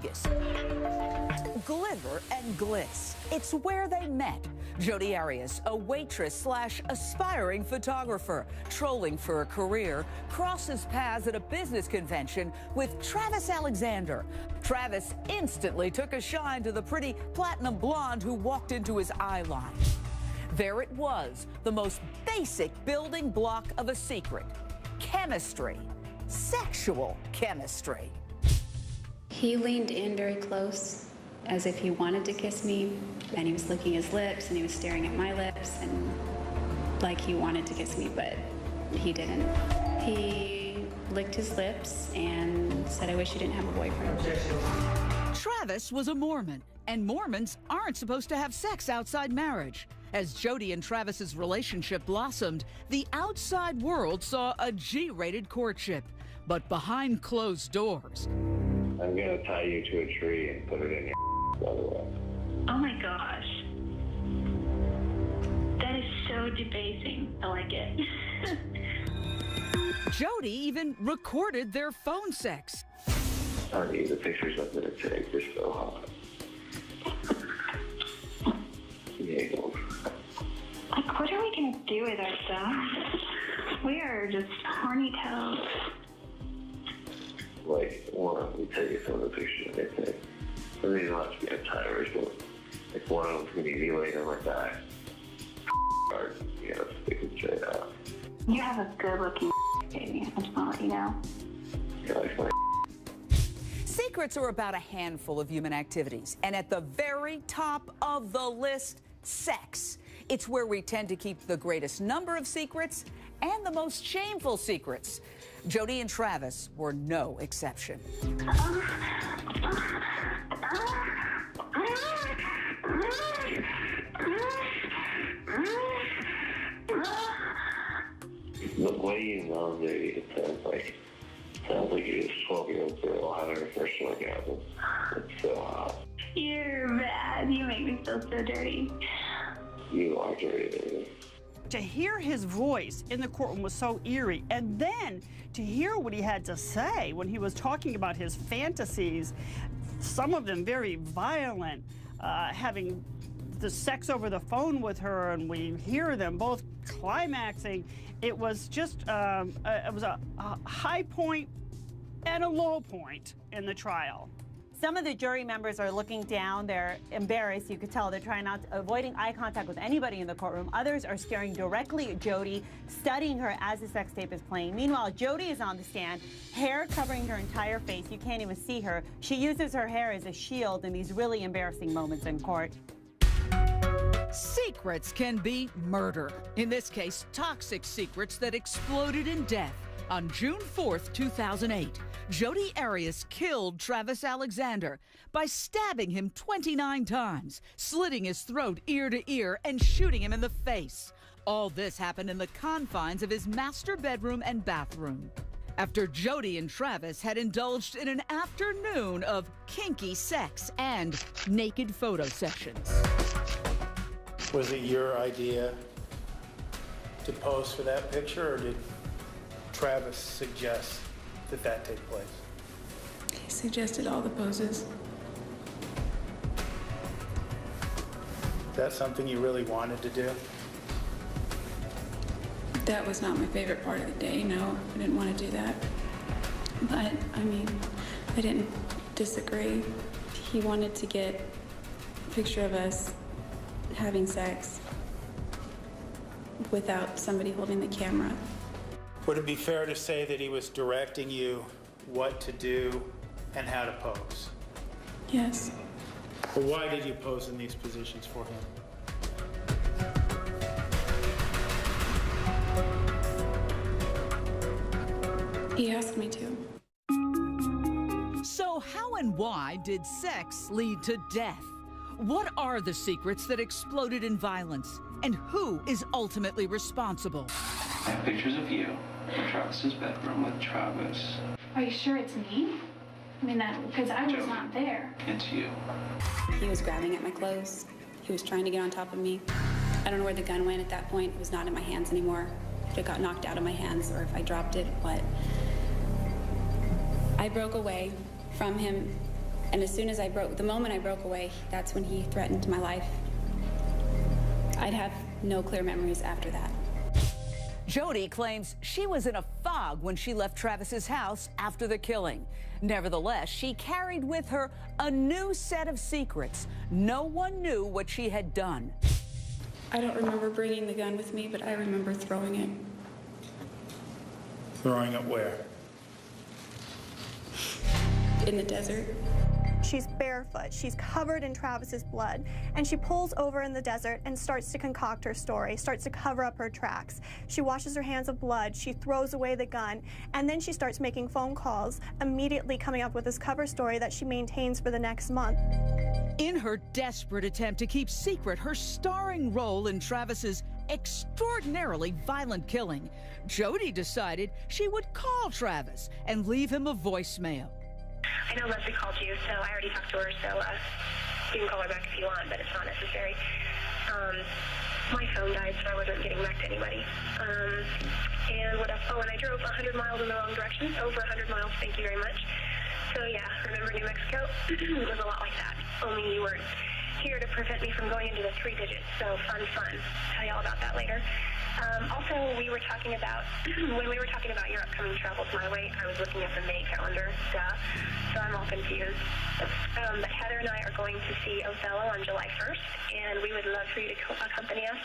Vegas. Glitter and glitz. It's where they met. Jody Arias, a waitress slash aspiring photographer, trolling for a career, crosses paths at a business convention with Travis Alexander. Travis instantly took a shine to the pretty platinum blonde who walked into his eye line. There it was, the most basic building block of a secret. Chemistry. Sexual chemistry. He leaned in very close, as if he wanted to kiss me, and he was licking his lips, and he was staring at my lips, and like he wanted to kiss me, but he didn't. He licked his lips and said, "I wish you didn't have a boyfriend." Travis was a Mormon, and Mormons aren't supposed to have sex outside marriage. As Jody and Travis's relationship blossomed, the outside world saw a G-rated courtship. But behind closed doors, I'm gonna tie you to a tree and put it in your by the way. Oh my gosh. That is so debasing. I like it. Jody even recorded their phone sex. Honey, the pictures I'm gonna take, they're so hot. Giggles. Like, what are we gonna do with ourselves? We are just horny toads. Like, one, let me tell you some of the pictures they take. I mean, not to be a tyrant, but like one of them's gonna be laying on my back. Hard, you know, sticking straight out. You have a good-looking baby. I just want to let you know. You like my Secrets are about a handful of human activities, and at the very top of the list, sex. It's where we tend to keep the greatest number of secrets and the most shameful secrets. Jody and Travis were no exception. The way you know, Jody, it sounds like you're this 12-year-old girl having her first orgasm. It's so hot. You're bad. You make me feel so dirty. You are dirty, baby. To hear his voice in the courtroom was so eerie, and then to hear what he had to say when he was talking about his fantasies, some of them very violent, having the sex over the phone with her, and we hear them both climaxing. It was just, it was a high point and a low point in the trial. Some of the jury members are looking down. They're embarrassed. You could tell they're trying not to, avoiding eye contact with anybody in the courtroom. Others are staring directly at Jody, studying her as the sex tape is playing. Meanwhile, Jody is on the stand, hair covering her entire face. You can't even see her. She uses her hair as a shield in these really embarrassing moments in court. Secrets can be murder. In this case, toxic secrets that exploded in death. On June 4th, 2008, Jody Arias killed Travis Alexander by stabbing him 29 times, slitting his throat ear to ear, and shooting him in the face. All this happened in the confines of his master bedroom and bathroom. After Jody and Travis had indulged in an afternoon of kinky sex and naked photo sessions. Was it your idea to pose for that picture, or did Travis suggest that that take place? He suggested all the poses. Is that something you really wanted to do? That was not my favorite part of the day, no. I didn't want to do that. But, I mean, I didn't disagree. He wanted to get a picture of us having sex without somebody holding the camera. Would it be fair to say that he was directing you what to do and how to pose? Yes. But why did you pose in these positions for him? He asked me to. So how and why did sex lead to death? What are the secrets that exploded in violence? And who is ultimately responsible? I have pictures of you in Travis's bedroom with Travis. Are you sure it's me? I mean, that because I was not there. It's you. He was grabbing at my clothes. He was trying to get on top of me. I don't know where the gun went at that point. It was not in my hands anymore. If it got knocked out of my hands or if I dropped it, but I broke away from him And as soon as the moment I broke away, that's when he threatened my life. I'd have no clear memories after that. Jody claims she was in a fog when she left Travis's house after the killing. Nevertheless, she carried with her a new set of secrets. No one knew what she had done. I don't remember bringing the gun with me, but I remember throwing it. Throwing it where? In the desert. She's barefoot, she's covered in Travis's blood, and she pulls over in the desert and starts to concoct her story, starts to cover up her tracks. She washes her hands of blood, she throws away the gun, and then she starts making phone calls, immediately coming up with this cover story that she maintains for the next month. In her desperate attempt to keep secret her starring role in Travis's extraordinarily violent killing, Jody decided she would call Travis and leave him a voicemail. I know Leslie called you, so I already talked to her, so you can call her back if you want, but it's not necessary. My phone died, so I wasn't getting back to anybody. And what else? Oh, and I drove 100 miles in the wrong direction, over 100 miles, thank you very much. So yeah, remember New Mexico? It was a lot like that, only you weren't here to prevent me from going into the 3 digits, so fun. Tell you all about that later. Also, we were talking about, when we were talking about your upcoming travels my way, I was looking at the May calendar, so I'm all confused. But Heather and I are going to see Othello on July 1st, and we would love for you to accompany us.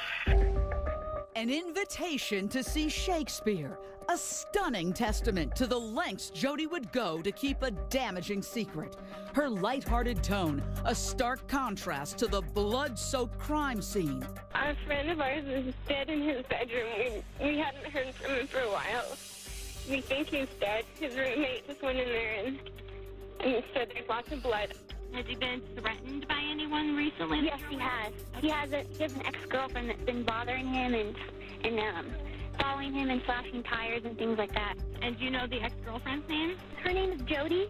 An invitation to see Shakespeare, a stunning testament to the lengths Jody would go to keep a damaging secret. Her lighthearted tone, a stark contrast to the blood-soaked crime scene. A friend of ours is dead in his bedroom. We hadn't heard from him for a while. We think he's dead. His roommate just went in there and said there's lots of blood. Has he been threatened by anyone recently? Yes, he has. He has an ex-girlfriend that's been bothering him and following him and slashing tires and things like that. And do you know the ex-girlfriend's name? Her name is Jody.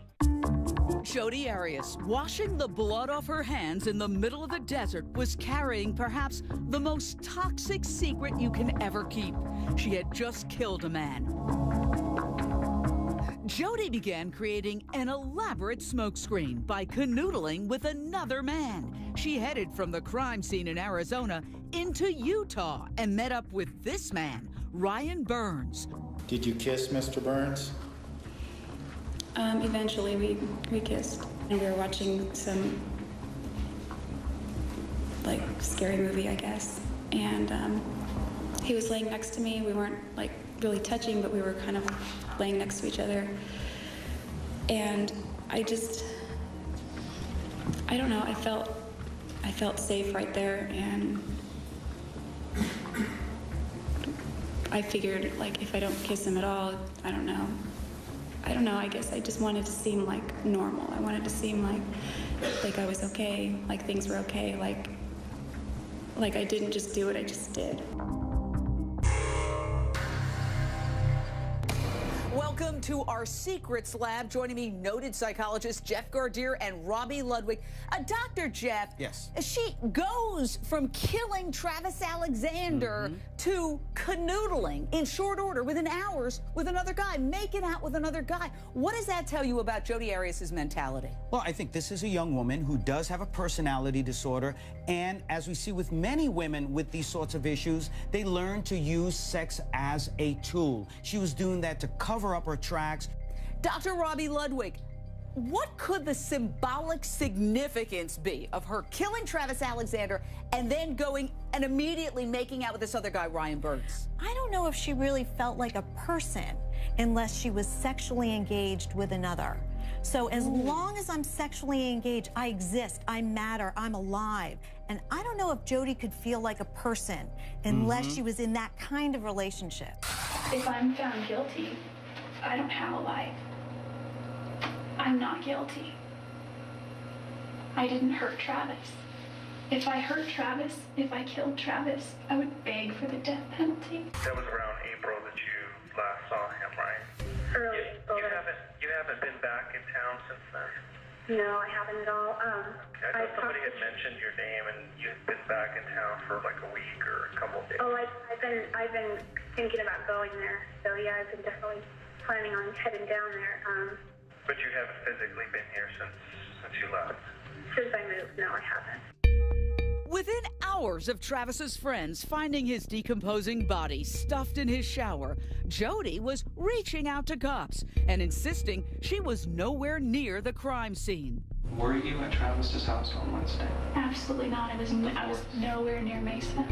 Jody Arias, washing the blood off her hands in the middle of the desert, was carrying perhaps the most toxic secret you can ever keep. She had just killed a man. Jody began creating an elaborate smokescreen by canoodling with another man. She headed from the crime scene in Arizona into Utah and met up with this man, Ryan Burns. Did you kiss Mr. Burns? Eventually we kissed. And we were watching some, like, scary movie, I guess. And he was laying next to me. We weren't, like, really touching, but we were kind of laying next to each other. And I don't know, I felt safe right there, and I figured, like, if I don't kiss him at all, I don't know, I guess I just wanted to seem like normal. I wanted to seem like I was okay, like things were okay, like I didn't just do it, I just did. Welcome to our Secrets Lab. Joining me, noted psychologist Jeff Gardier and Robbie Ludwig. Dr. Jeff, yes. She goes from killing Travis Alexander to canoodling in short order, within hours, with another guy, making out with another guy. What does that tell you about Jody Arias' mentality? Well, I think this is a young woman who does have a personality disorder, and as we see with many women with these sorts of issues, they learn to use sex as a tool. She was doing that to cover up her tracks. Dr. Robbie Ludwig, what could the symbolic significance be of her killing Travis Alexander and then going and immediately making out with this other guy, Ryan Burns? I don't know if she really felt like a person unless she was sexually engaged with another. So as long as I'm sexually engaged, I exist, I matter, I'm alive. And I don't know if Jody could feel like a person unless she was in that kind of relationship. If I'm found guilty, I don't have a life. I'm not guilty. I didn't hurt Travis. If I hurt Travis, if I killed Travis, I would beg for the death penalty. That was around April that you last saw him, right? Early April. You haven't been back in town since then? No, I haven't at all. Okay, I thought somebody had mentioned your name and you'd been back in town for like a week or a couple of days. Oh, I've been thinking about going there. So yeah, I've been definitely planning on heading down there. But you haven't physically been here since you left? Since I moved, no, I haven't. Within hours of Travis's friends finding his decomposing body stuffed in his shower, Jody was reaching out to cops and insisting she was nowhere near the crime scene. Were you at Travis's house on Wednesday? Absolutely not. I was nowhere near Mesa.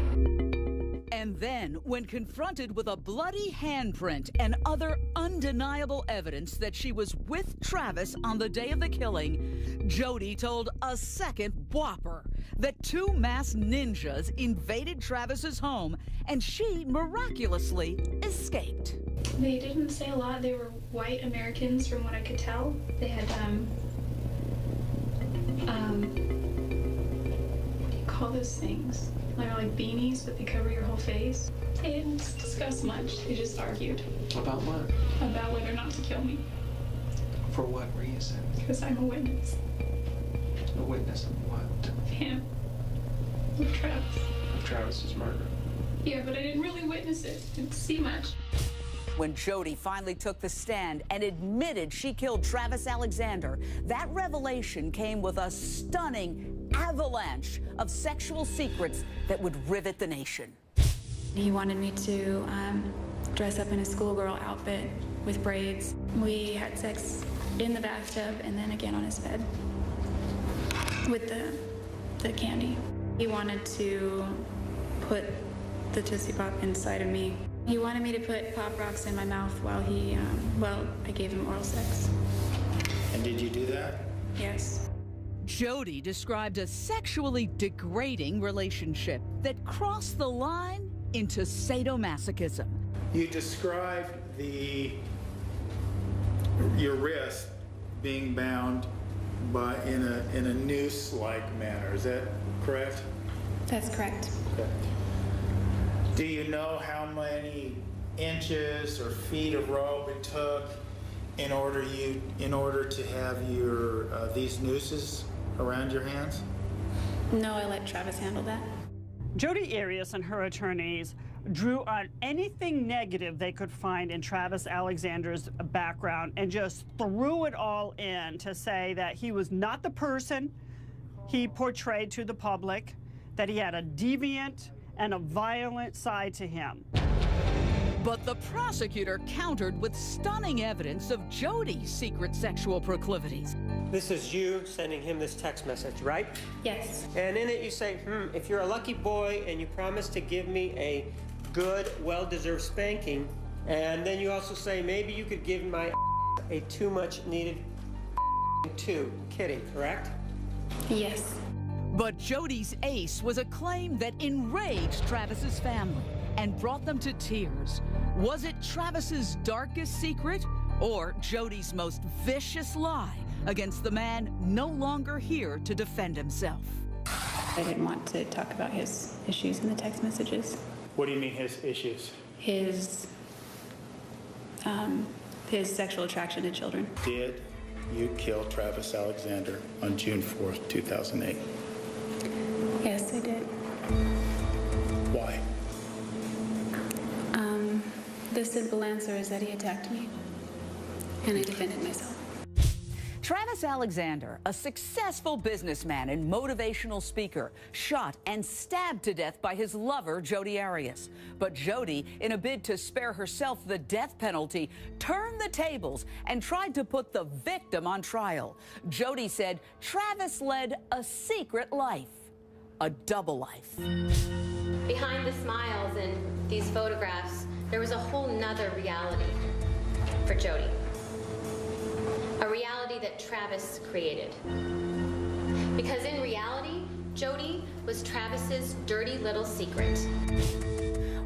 And then, when confronted with a bloody handprint and other undeniable evidence that she was with Travis on the day of the killing, Jody told a second whopper that two masked ninjas invaded Travis's home and she miraculously escaped. They didn't say a lot. They were white Americans from what I could tell. They had, what do you call those things? They're like beanies, but they cover your whole face. They didn't discuss much. They just argued. About what? About whether or not to kill me. For what reason? Because I'm a witness. A witness of what? Of him. Of Travis. Of Travis's murder. Yeah, but I didn't really witness it. Didn't see much. When Jody finally took the stand and admitted she killed Travis Alexander, that revelation came with a stunning avalanche of sexual secrets that would rivet the nation. He wanted me to dress up in a schoolgirl outfit with braids. We had sex in the bathtub and then again on his bed with the candy. He wanted to put the Tootsie Pop inside of me. He wanted me to put Pop Rocks in my mouth while I gave him oral sex. And did you do that? Yes. Jody described a sexually degrading relationship that crossed the line into sadomasochism. You described your wrist being bound in a noose-like manner. Is that correct? That's correct. Okay. Do you know how many inches or feet of rope it took in order to have these nooses around your hands? No, I let Travis handle that. Jody Arias and her attorneys drew on anything negative they could find in Travis Alexander's background and just threw it all in to say that he was not the person he portrayed to the public, that he had a deviant and a violent side to him. But the prosecutor countered with stunning evidence of Jody's secret sexual proclivities. This is you sending him this text message, right? Yes. And in it you say, if you're a lucky boy and you promise to give me a good, well-deserved spanking, and then you also say, maybe you could give my a too much needed too. Kidding, correct? Yes. But Jody's ace was a claim that enraged Travis's family and brought them to tears. Was it Travis's darkest secret or Jody's most vicious lie against the man no longer here to defend himself? I didn't want to talk about his issues in the text messages. What do you mean his issues? His sexual attraction to children. Did you kill Travis Alexander on June 4th, 2008? Yes, I did. Why? The simple answer is that he attacked me, and I defended myself. Travis Alexander, a successful businessman and motivational speaker, shot and stabbed to death by his lover, Jody Arias. But Jody, in a bid to spare herself the death penalty, turned the tables and tried to put the victim on trial. Jody said Travis led a secret life, a double life. Behind the smiles in these photographs, there was a whole nother reality for Jody. A reality that Travis created. Because in reality, Jody was Travis's dirty little secret.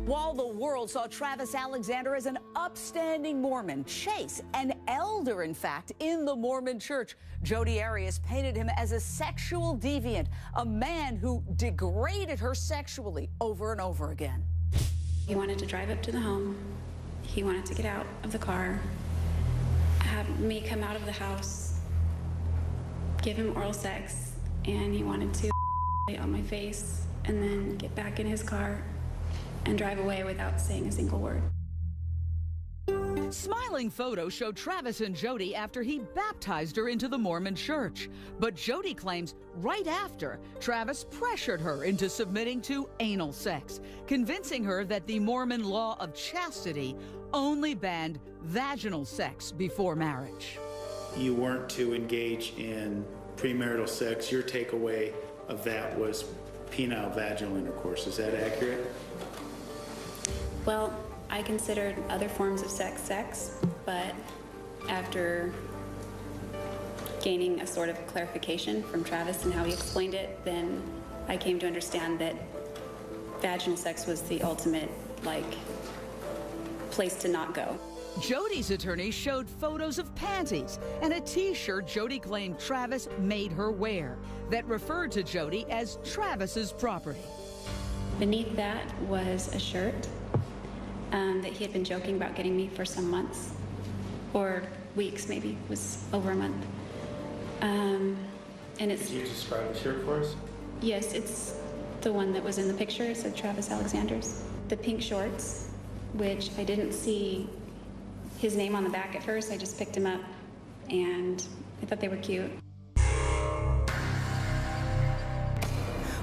While the world saw Travis Alexander as an upstanding Mormon, Chase, an elder, in fact, in the Mormon church, Jody Arias painted him as a sexual deviant, a man who degraded her sexually over and over again. He wanted to drive up to the home. He wanted to get out of the car, have me come out of the house, give him oral sex, and he wanted to on my face and then get back in his car and drive away without saying a single word. Smiling photos show Travis and Jody after he baptized her into the Mormon church. But Jody claims right after, Travis pressured her into submitting to anal sex, convincing her that the Mormon law of chastity only banned vaginal sex before marriage. You weren't to engage in premarital sex. Your takeaway of that was penile vaginal intercourse. Is that accurate? Well, I considered other forms of sex, but after gaining a sort of clarification from Travis and how he explained it, then I came to understand that vaginal sex was the ultimate, place to not go. Jody's attorney showed photos of panties and a t-shirt Jody claimed Travis made her wear that referred to Jody as Travis's property. Beneath that was a shirt that he had been joking about getting me for some months, or weeks maybe, it was over a month. And it's... Could you describe the shirt for us? Yes, it's the one that was in the picture. It said Travis Alexander's. The pink shorts, which I didn't see his name on the back at first. I just picked him up, and I thought they were cute.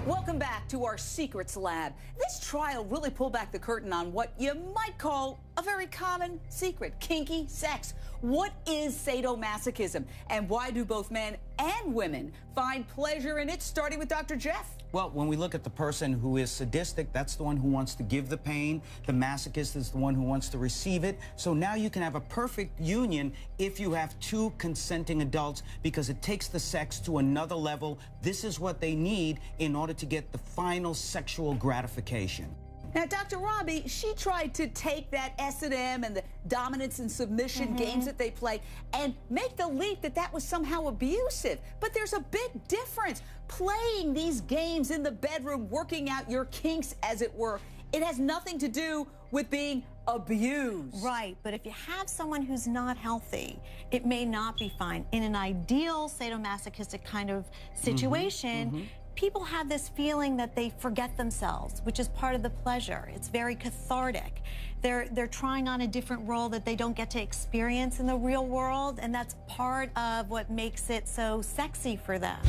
Welcome back to our Secrets Lab. This trial really pulled back the curtain on what you might call a very common secret, kinky sex. What is sadomasochism, and why do both men and women find pleasure in it? Starting with Dr. Jeff. Well, when we look at the person who is sadistic, that's the one who wants to give the pain. The masochist is the one who wants to receive it. So now you can have a perfect union if you have two consenting adults, because it takes the sex to another level. This is what they need in order to get the final sexual gratification. Now, Dr. Robbie, she tried to take that S&M and the dominance and submission games that they play and make the leap that that was somehow abusive. But there's a big difference. Playing these games in the bedroom, working out your kinks, as it were, it has nothing to do with being abused. Right, but if you have someone who's not healthy, it may not be fine. In an ideal sadomasochistic kind of situation, people have this feeling that they forget themselves, which is part of the pleasure. It's very cathartic. They're trying on a different role that they don't get to experience in the real world, and that's part of what makes it so sexy for them.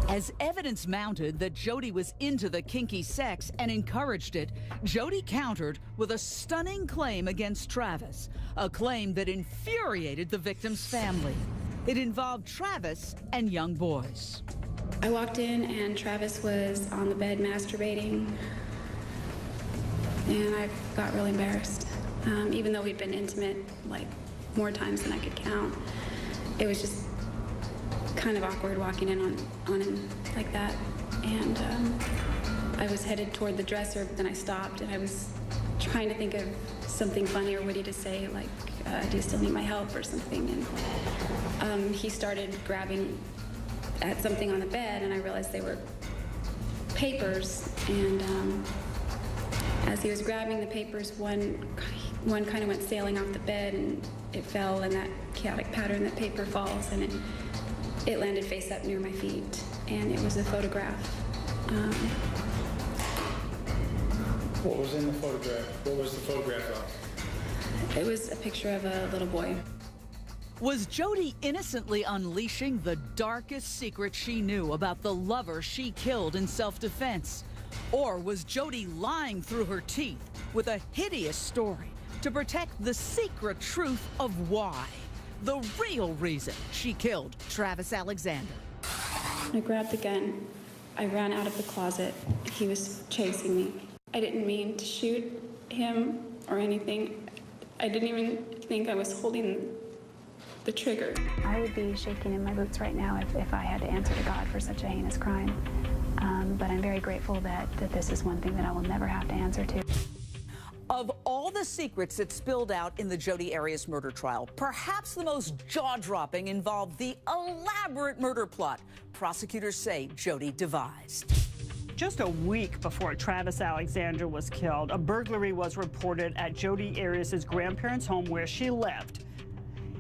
As evidence mounted that Jody was into the kinky sex and encouraged it, Jody countered with a stunning claim against Travis, a claim that infuriated the victim's family. It involved Travis and young boys. I walked in and Travis was on the bed masturbating, and I got really embarrassed. Even though we'd been intimate more times than I could count, it was just kind of awkward walking in on him like that. And I was headed toward the dresser, but then I stopped and I was trying to think of something funny or witty to say, like, do you still need my help or something? And he started grabbing at something on the bed, and I realized they were papers. And as he was grabbing the papers, one kind of went sailing off the bed, and it fell in that chaotic pattern that paper falls, and it landed face up near my feet, and it was a photograph. What was in the photograph? What was the photograph of? It was a picture of a little boy. Was Jody innocently unleashing the darkest secret she knew about the lover she killed in self-defense? Or was Jody lying through her teeth with a hideous story to protect the secret truth of why? The real reason she killed Travis Alexander. I grabbed the gun. I ran out of the closet. He was chasing me. I didn't mean to shoot him or anything. I didn't even think I was holding the trigger. I would be shaking in my boots right now if I had to answer to God for such a heinous crime. But I'm very grateful that this is one thing that I will never have to answer to. Of all the secrets that spilled out in the Jody Arias murder trial, perhaps the most jaw-dropping involved the elaborate murder plot prosecutors say Jody devised. Just a week before Travis Alexander was killed, a burglary was reported at Jody Arias' grandparents' home where she lived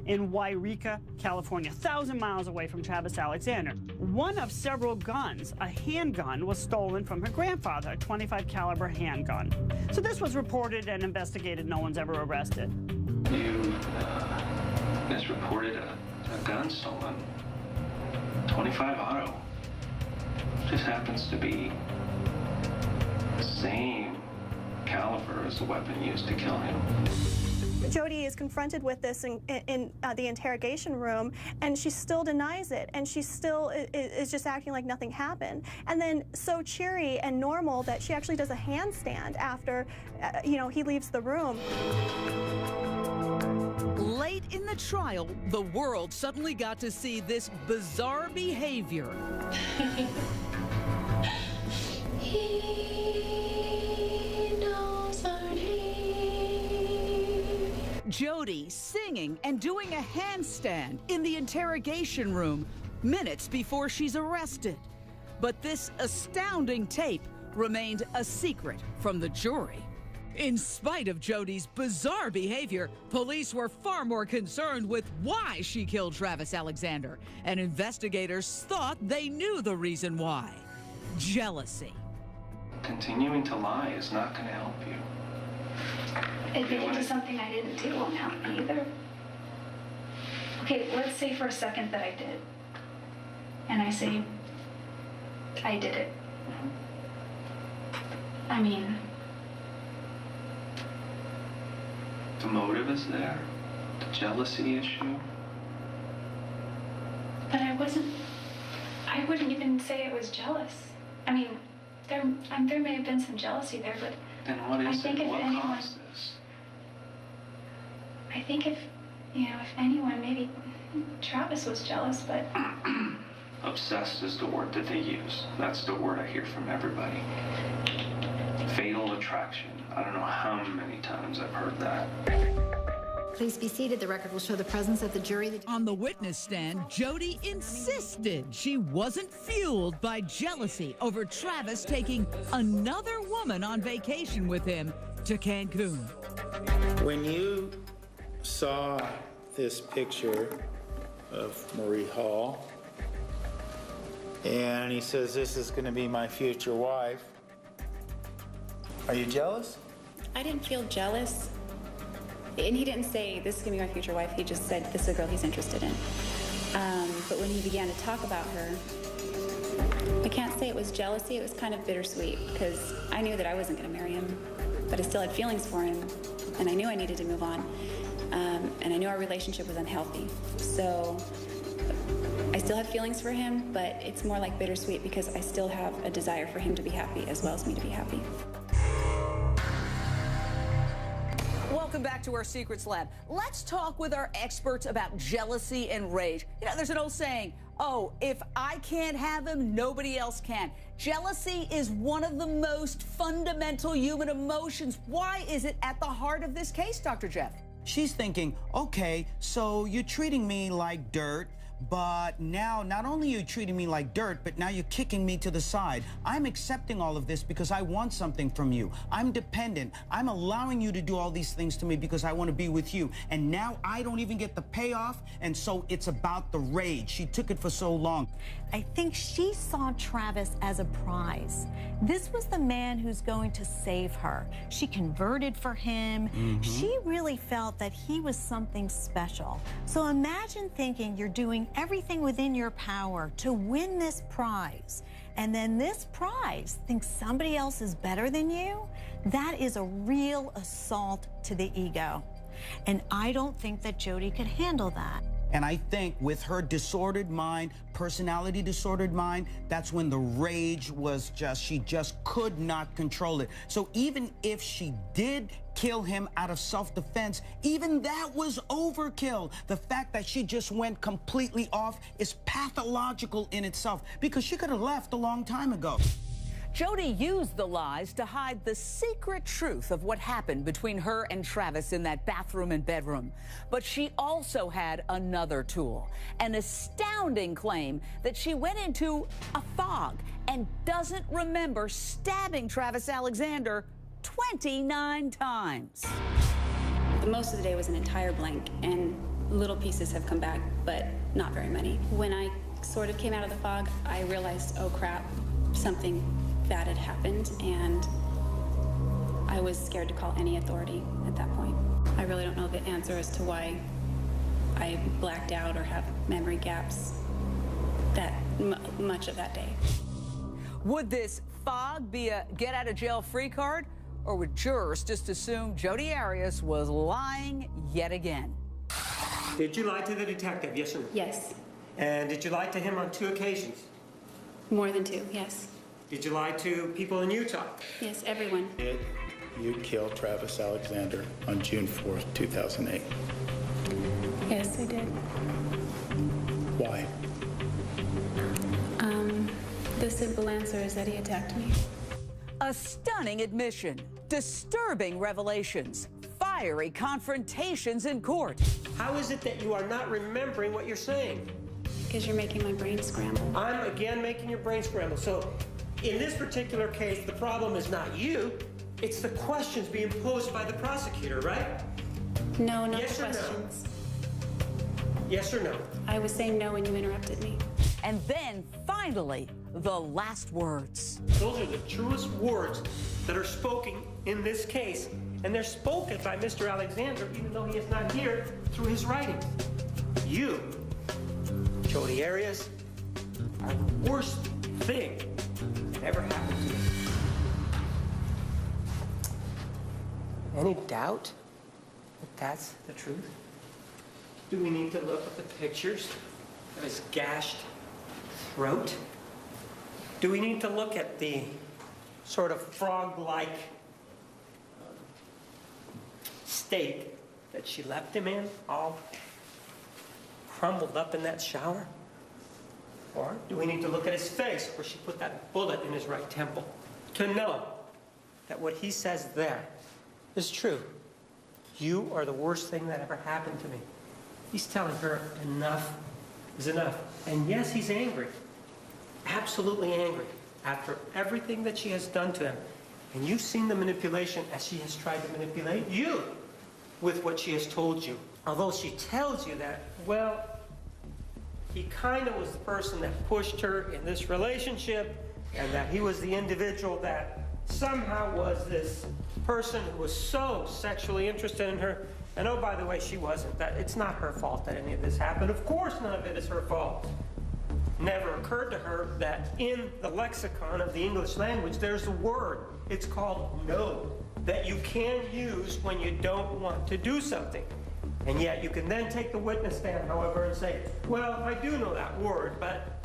in Wairika, California, 1,000 miles away from Travis Alexander. One of several guns, a handgun, was stolen from her grandfather, a .25 caliber handgun. So this was reported and investigated. No one's ever arrested. You guys reported a gun stolen. 25 auto. Just happens to be the same caliber as the weapon used to kill him. Jody is confronted with this in the interrogation room, and she still denies it, and she still is just acting like nothing happened. And then so cheery and normal that she actually does a handstand after, he leaves the room. Late in the trial, the world suddenly got to see this bizarre behavior. He knows our name. Jody singing and doing a handstand in the interrogation room minutes before she's arrested. But this astounding tape remained a secret from the jury. In spite of Jody's bizarre behavior, police were far more concerned with why she killed Travis Alexander, and investigators thought they knew the reason why: jealousy. Continuing to lie is not going to help you. Admitting to something I didn't do won't help me either. Okay, let's say for a second that I did. And I say, I did it. I mean... The motive is there. The jealousy issue. But I wouldn't even say I was jealous. I mean, there may have been some jealousy there, but Then what is it? What anyone, caused this? I think if anyone, maybe Travis was jealous, but... Obsessed is the word that they use. That's the word I hear from everybody. Fatal attraction. I don't know how many times I've heard that. Please be seated. The record will show the presence of the jury. On the witness stand, Jody insisted she wasn't fueled by jealousy over Travis taking another woman on vacation with him to Cancun. When you saw this picture of Marie Hall, and he says, "This is going to be my future wife," are you jealous? I didn't feel jealous. And he didn't say, "This is going to be my future wife." He just said, "This is a girl he's interested in." But when he began to talk about her, I can't say it was jealousy. It was kind of bittersweet because I knew that I wasn't going to marry him, but I still had feelings for him, and I knew I needed to move on. And I knew our relationship was unhealthy. So I still have feelings for him, but it's more like bittersweet because I still have a desire for him to be happy as well as me to be happy. Welcome back to our Secrets Lab. Let's talk with our experts about jealousy and rage. There's an old saying, oh, if I can't have him, nobody else can. Jealousy is one of the most fundamental human emotions. Why is it at the heart of this case, Dr. Jeff? She's thinking, okay, so you're treating me like dirt, but now not only are you treating me like dirt, but now you're kicking me to the side. I'm accepting all of this because I want something from you. I'm dependent. I'm allowing you to do all these things to me because I want to be with you. And now I don't even get the payoff, and so it's about the rage. She took it for so long. I think she saw Travis as a prize. This was the man who's going to save her. She converted for him. She really felt that he was something special. So imagine thinking you're doing everything within your power to win this prize, and then this prize thinks somebody else is better than you. That is a real assault to the ego. And I don't think that Jody could handle that. And I think with her disordered mind, personality disordered mind, that's when the rage was she just could not control it. So even if she did kill him out of self-defense, even that was overkill. The fact that she just went completely off is pathological in itself because she could have left a long time ago. Jody used the lies to hide the secret truth of what happened between her and Travis in that bathroom and bedroom. But she also had another tool, an astounding claim that she went into a fog and doesn't remember stabbing Travis Alexander 29 times. Most of the day was an entire blank, and little pieces have come back, but not very many. When I sort of came out of the fog, I realized, oh crap, something bad had happened, and I was scared to call any authority at that point. I really don't know the answer as to why I blacked out or have memory gaps that much of that day. Would this fog be a get-out-of-jail-free card, or would jurors just assume Jody Arias was lying yet again? Did you lie to the detective, yes or no? Yes. And did you lie to him on 2 occasions? More than 2, yes. Did you lie to people in Utah? Yes, everyone. Did you kill Travis Alexander on June 4th, 2008? Yes, I did. Why? The simple answer is that he attacked me. A stunning admission, disturbing revelations, fiery confrontations in court. How is it that you are not remembering what you're saying? Because you're making my brain scramble. I'm again making your brain scramble. So in this particular case, the problem is not you, it's the questions being posed by the prosecutor, right? No, not yes the or questions. No? Yes or no? I was saying no when you interrupted me. And then, finally, the last words. Those are the truest words that are spoken in this case. And they're spoken by Mr. Alexander, even though he is not here, through his writings. You, Jody Arias, are the worst thing that ever happened to me. Any doubt that that's the truth? Do we need to look at the pictures of his gashed throat? Do we need to look at the sort of frog-like state that she left him in, all crumbled up in that shower? Or do we need to look at his face where she put that bullet in his right temple to know that what he says there is true? You are the worst thing that ever happened to me. He's telling her enough is enough. And yes, he's angry. Absolutely angry after everything that she has done to him. And you've seen the manipulation as she has tried to manipulate you with what she has told you. Although she tells you that, well, he kind of was the person that pushed her in this relationship, and that he was the individual that somehow was this person who was so sexually interested in her. And oh, by the way, she wasn't. That it's not her fault that any of this happened. Of course, none of it is her fault. Never occurred to her that in the lexicon of the English language, there's a word. It's called no, that you can use when you don't want to do something. And yet you can then take the witness stand, however, and say, well, I do know that word, but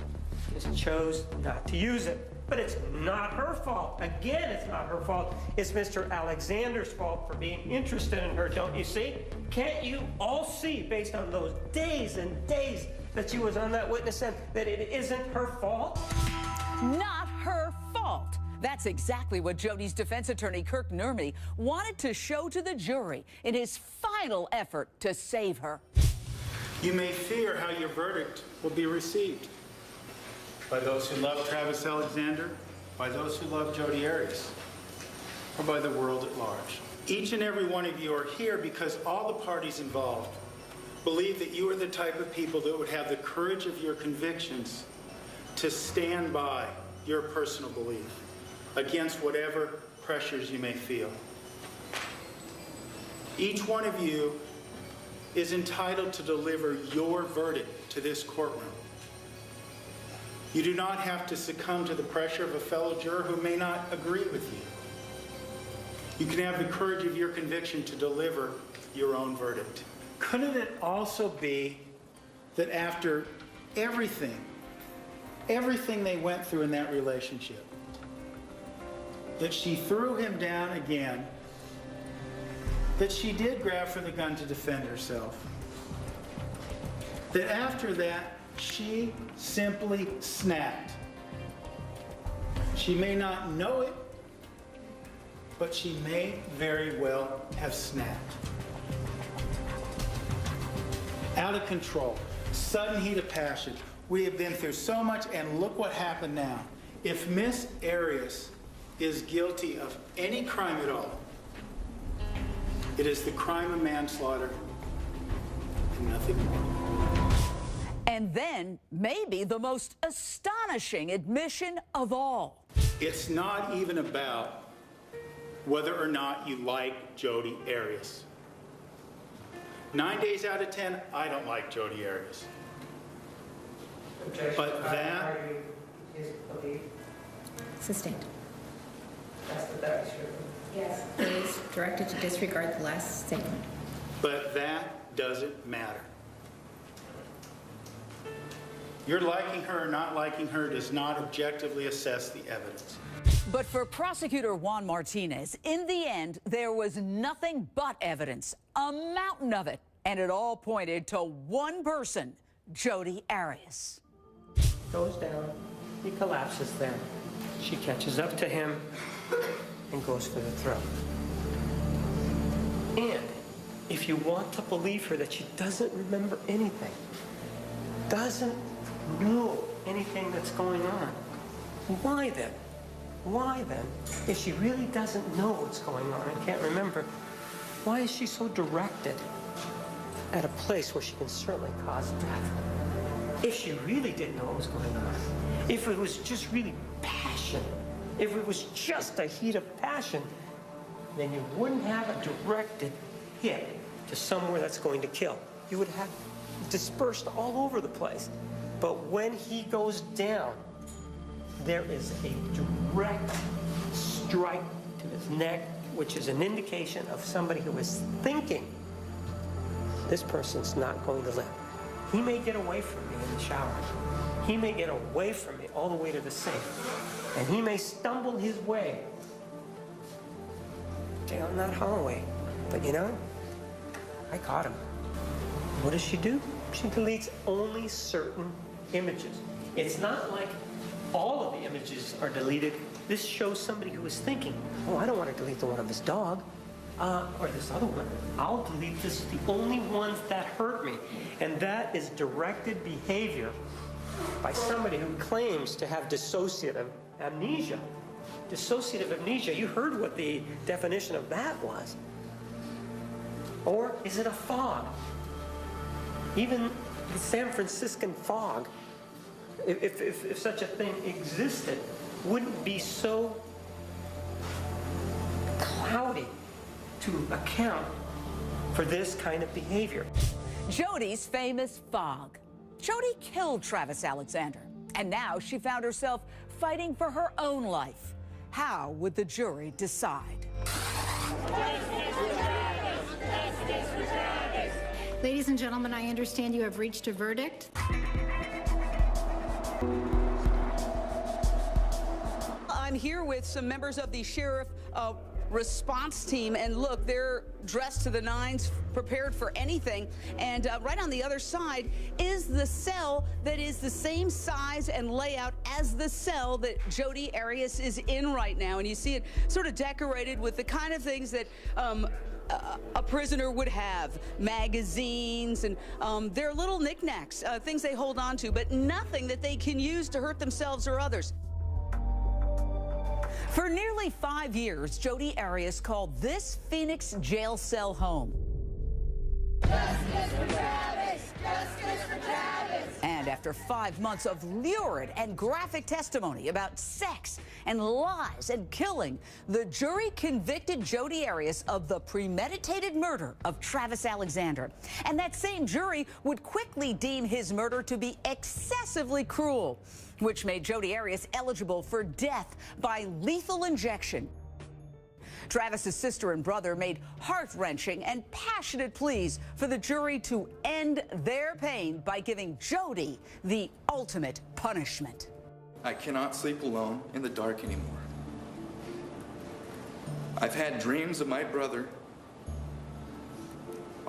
just chose not to use it. But it's not her fault. Again, it's not her fault. It's Mr. Alexander's fault for being interested in her, don't you see? Can't you all see, based on those days and days that she was on that witness stand, that it isn't her fault? Not her fault. That's exactly what Jody's defense attorney, Kirk Nurmi, wanted to show to the jury in his final effort to save her. You may fear how your verdict will be received by those who love Travis Alexander, by those who love Jody Arias, or by the world at large. Each and every one of you are here because all the parties involved believe that you are the type of people that would have the courage of your convictions to stand by your personal belief against whatever pressures you may feel. Each one of you is entitled to deliver your verdict to this courtroom. You do not have to succumb to the pressure of a fellow juror who may not agree with you. You can have the courage of your conviction to deliver your own verdict. Couldn't it also be that after everything they went through in that relationship, that she threw him down again, that she did grab for the gun to defend herself, that after that, she simply snapped. She may not know it, but she may very well have snapped. Out of control, sudden heat of passion. We have been through so much, and look what happened now. If Miss Arias is guilty of any crime at all, it is the crime of manslaughter and nothing more. And then, maybe the most astonishing admission of all. It's not even about whether or not you like Jody Arias. 9 days out of 10, I don't like Jody Arias. But that... Sustained. That's what that was true. Yes. It is directed to disregard the last statement. But that doesn't matter. Your liking her or not liking her does not objectively assess the evidence. But for prosecutor Juan Martinez, in the end, there was nothing but evidence, a mountain of it, and it all pointed to one person, Jody Arias. Goes down, he collapses there. She catches up to him and goes for the throat. And if you want to believe her that she doesn't remember anything, doesn't know anything that's going on, why then? Why then, if she really doesn't know what's going on and can't remember, why is she so directed at a place where she can certainly cause death? If she really didn't know what was going on, if it was just really passion, if it was just a heat of passion, then you wouldn't have a directed hit to somewhere that's going to kill. You would have dispersed all over the place. But when he goes down, there is a direct strike to his neck, which is an indication of somebody who is thinking, this person's not going to live. He may get away from me in the shower. He may get away from me all the way to the sink. And he may stumble his way down that hallway. But you know, I caught him. What does she do? She deletes only certain images. It's not like all of the images are deleted. This shows somebody who is thinking, oh, I don't want to delete the one of his dog, or this other one. I'll delete the only ones that hurt me. And that is directed behavior by somebody who claims to have dissociative amnesia. Dissociative amnesia, you heard what the definition of that was. Or is it a fog? Even the San Franciscan fog, if such a thing existed, wouldn't be so cloudy to account for this kind of behavior. Jody's famous fog. Jody killed Travis Alexander, and now she found herself fighting for her own life. How would the jury decide? Ladies and gentlemen, I understand you have reached a verdict. I'm here with some members of the sheriff response team, and look, they're dressed to the nines, prepared for anything. And right on the other side is the cell that is the same size and layout as the cell that Jody Arias is in right now. And you see it sort of decorated with the kind of things that a prisoner would have, magazines and their little knickknacks, things they hold on to, but nothing that they can use to hurt themselves or others. For nearly 5 years, Jody Arias called this Phoenix jail cell home. Justice for Travis! Justice for Travis! And after 5 months of lurid and graphic testimony about sex and lies and killing, the jury convicted Jody Arias of the premeditated murder of Travis Alexander. And that same jury would quickly deem his murder to be excessively cruel, which made Jody Arias eligible for death by lethal injection. Travis's sister and brother made heart-wrenching and passionate pleas for the jury to end their pain by giving Jody the ultimate punishment. I cannot sleep alone in the dark anymore. I've had dreams of my brother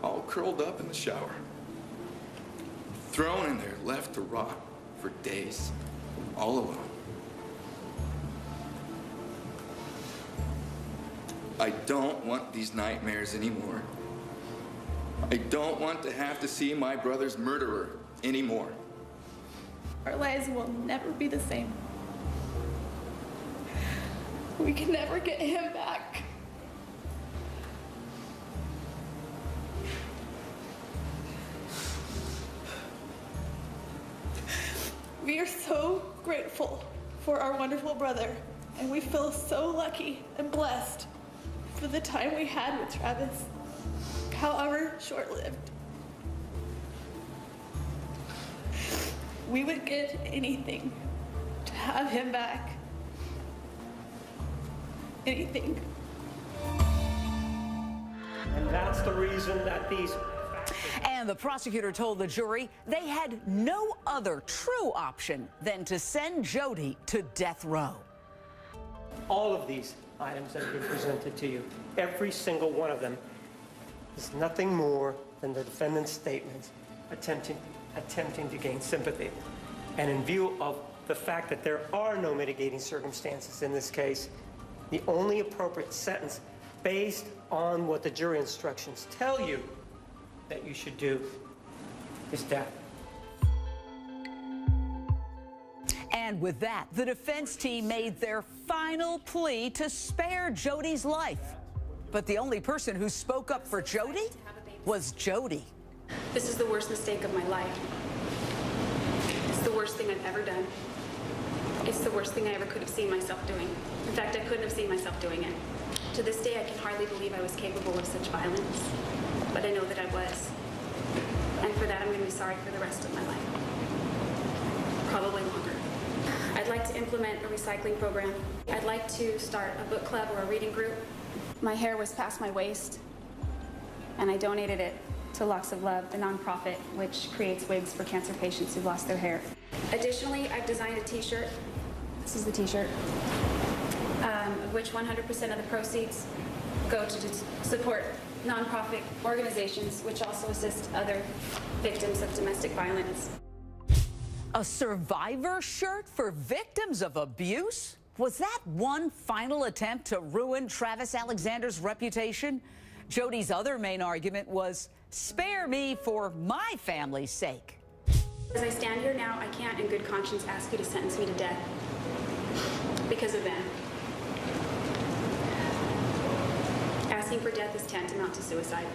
all curled up in the shower, thrown in there, left to rot for days, all alone. I don't want these nightmares anymore. I don't want to have to see my brother's murderer anymore. Our lives will never be the same. We can never get him back. We are so grateful for our wonderful brother, and we feel so lucky and blessed for the time we had with Travis, however short-lived. We would give anything to have him back. Anything. And that's the reason that these... And the prosecutor told the jury they had no other true option than to send Jody to death row. All of these items that have been presented to you, every single one of them, is nothing more than the defendant's statements attempting to gain sympathy. And in view of the fact that there are no mitigating circumstances in this case, the only appropriate sentence based on what the jury instructions tell you that you should do is death. And with that, the defense team made their final plea to spare Jody's life. But the only person who spoke up for Jody was Jody. This is the worst mistake of my life. It's the worst thing I've ever done. It's the worst thing I ever could have seen myself doing. In fact, I couldn't have seen myself doing it. To this day, I can hardly believe I was capable of such violence. But I know that I was. And for that, I'm going to be sorry for the rest of my life. Probably longer. I'd like to implement a recycling program. I'd like to start a book club or a reading group. My hair was past my waist, and I donated it to Locks of Love, the nonprofit which creates wigs for cancer patients who've lost their hair. Additionally, I've designed a t-shirt. This is the t-shirt, of which 100% of the proceeds go to support nonprofit organizations which also assist other victims of domestic violence. A survivor shirt for victims of abuse? Was that one final attempt to ruin Travis Alexander's reputation? Jody's other main argument was, spare me for my family's sake. As I stand here now, I can't in good conscience ask you to sentence me to death because of them. Asking for death is tantamount to suicide.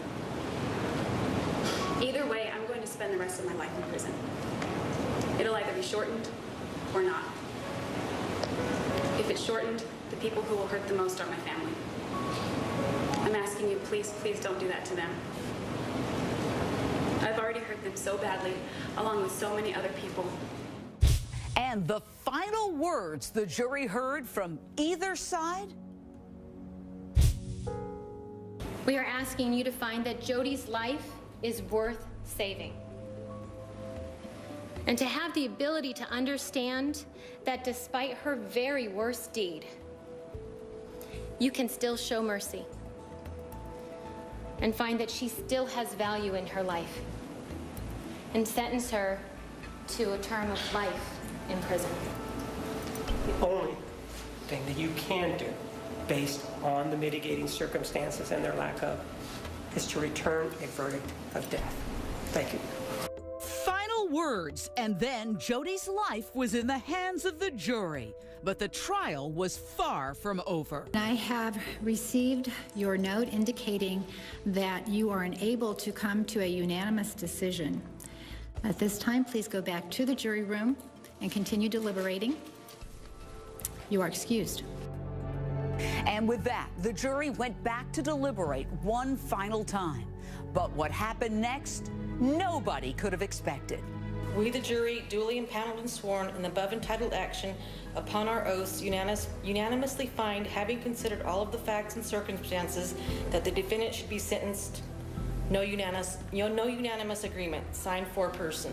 Either way, I'm going to spend the rest of my life in prison. It'll either be shortened or not. If it's shortened, the people who will hurt the most are my family. I'm asking you, please, please don't do that to them. I've already hurt them so badly, along with so many other people. And the final words the jury heard from either side? We are asking you to find that Jody's life is worth saving. And to have the ability to understand that despite her very worst deed, you can still show mercy and find that she still has value in her life and sentence her to a term of life in prison. The only thing that you can do, based on the mitigating circumstances and their lack of, is to return a verdict of death. Thank you. Final words, and then Jody's life was in the hands of the jury. But the trial was far from over. I have received your note indicating that you are unable to come to a unanimous decision. At this time, please go back to the jury room and continue deliberating. You are excused. And with that, the jury went back to deliberate one final time. But what happened next, nobody could have expected. We, the jury, duly impaneled and sworn in the above entitled action, upon our oaths, unanimously find, having considered all of the facts and circumstances, that the defendant should be sentenced. No unanimous agreement. Signed, foreperson.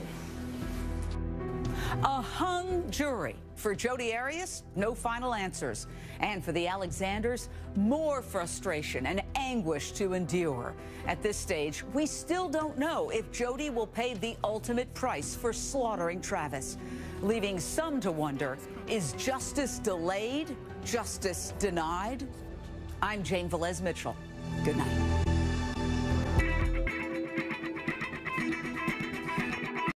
A hung jury. For Jody Arias, no final answers. And for the Alexanders, more frustration and anguish to endure. At this stage, we still don't know if Jody will pay the ultimate price for slaughtering Travis, leaving some to wonder, is justice delayed? Justice denied? I'm Jane Velez Mitchell. Good night.